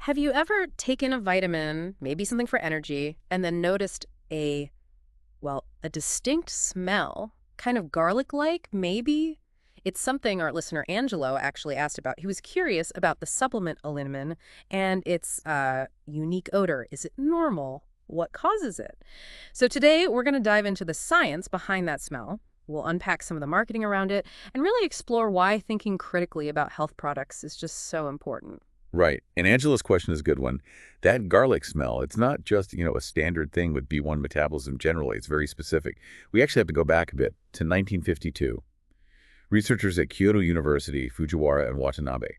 Have you ever taken a vitamin, maybe something for energy, and then noticed a distinct smell, kind of garlic-like, maybe? It's something our listener Angelo actually asked about. He was curious about the supplement Allithiamine and its unique odor. Is it normal? What causes it? So today we're going to dive into the science behind that smell. We'll unpack some of the marketing around it and really explore why thinking critically about health products is just so important. Right. And Angela's question is a good one. That garlic smell, it's not just, a standard thing with B1 metabolism generally. It's very specific. We actually have to go back a bit to 1952. Researchers at Kyoto University, Fujiwara, and Watanabe,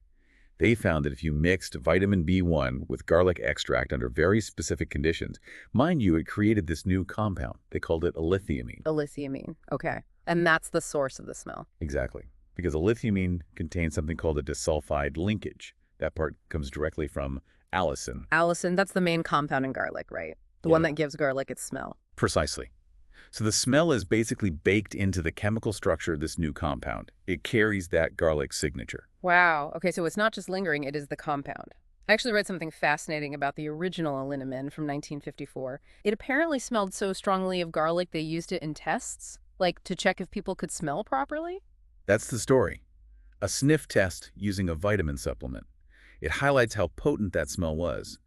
they found that if you mixed vitamin B1 with garlic extract under very specific conditions, mind you, it created this new compound. They called it allithiamine. Allithiamine. Okay. And that's the source of the smell. Exactly. Because allithiamine contains something called a disulfide linkage. That part comes directly from allicin. Allicin, that's the main compound in garlic, right? The Yeah. one that gives garlic its smell. Precisely. So the smell is basically baked into the chemical structure of this new compound. It carries that garlic signature. Wow. Okay, so it's not just lingering, it is the compound. I actually read something fascinating about the original Allithiamine from 1954. It apparently smelled so strongly of garlic they used it in tests, like to check if people could smell properly. That's the story. A sniff test using a vitamin supplement. It highlights how potent that smell was.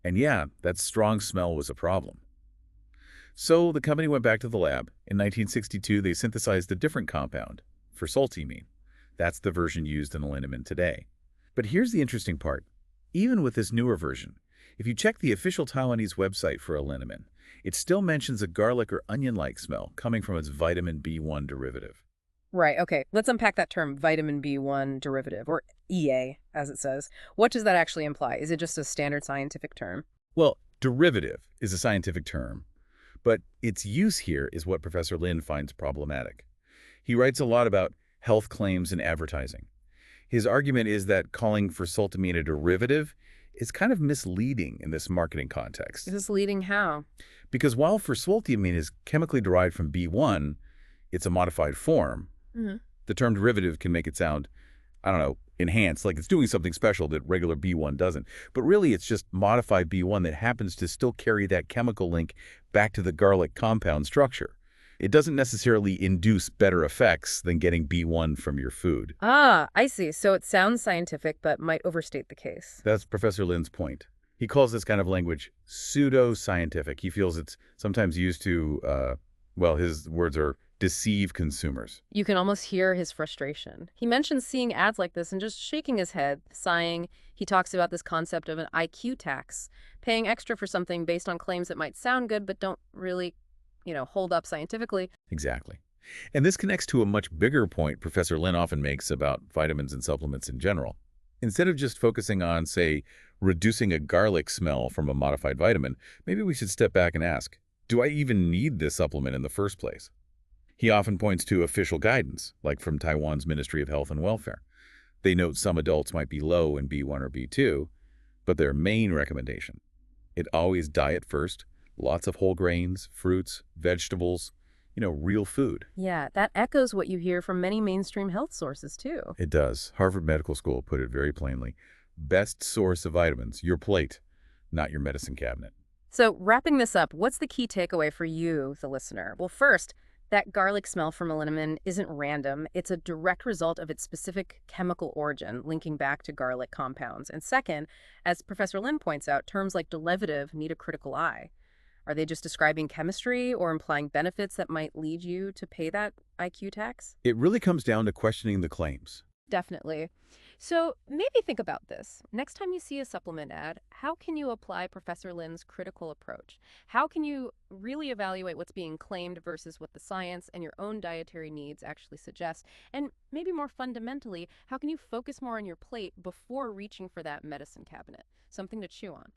And yeah, that strong smell was a problem. So the company went back to the lab. In 1962, they synthesized a different compound, saltimine. That's the version used in Allithiamine today. But here's the interesting part. Even with this newer version, if you check the official Taiwanese website for Allithiamine, it still mentions a garlic or onion-like smell coming from its vitamin B1 derivative. Right, okay. Let's unpack that term, vitamin B1 derivative, or EA, as it says. What does that actually imply? Is it just a standard scientific term? Well, derivative is a scientific term, but its use here is what Professor Lin finds problematic. He writes a lot about health claims and advertising. His argument is that calling saltimine a derivative is kind of misleading in this marketing context. Is this leading how? Because while saltimine is chemically derived from B1, it's a modified form. The term derivative can make it sound, I don't know, enhanced, like it's doing something special that regular B1 doesn't. But really, it's just modified B1 that happens to still carry that chemical link back to the garlic compound structure. It doesn't necessarily induce better effects than getting B1 from your food. Ah, I see. So it sounds scientific, but might overstate the case. That's Professor Lin's point. He calls this kind of language pseudo-scientific. He feels it's sometimes used to, his words are deceive consumers. You can almost hear his frustration. He mentions seeing ads like this and just shaking his head, sighing. He talks about this concept of an IQ tax, paying extra for something based on claims that might sound good but don't really, hold up scientifically. Exactly. And this connects to a much bigger point Professor Lin often makes about vitamins and supplements in general. Instead of just focusing on, say, reducing a garlic smell from a modified vitamin, maybe we should step back and ask, do I even need this supplement in the first place? He often points to official guidance, like from Taiwan's Ministry of Health and Welfare. They note some adults might be low in B1 or B2, but their main recommendation, it always diet first, lots of whole grains, fruits, vegetables, real food. Yeah, that echoes what you hear from many mainstream health sources, too. It does. Harvard Medical School put it very plainly. Best source of vitamins, your plate, not your medicine cabinet. So wrapping this up, what's the key takeaway for you, the listener? Well, first, that garlic smell from Allithiamine isn't random. It's a direct result of its specific chemical origin, linking back to garlic compounds. And second, as Professor Lin points out, terms like derivative need a critical eye. Are they just describing chemistry or implying benefits that might lead you to pay that IQ tax? It really comes down to questioning the claims. Definitely. So maybe think about this. Next time you see a supplement ad, how can you apply Professor Lin's critical approach? How can you really evaluate what's being claimed versus what the science and your own dietary needs actually suggest? And maybe more fundamentally, how can you focus more on your plate before reaching for that medicine cabinet? Something to chew on.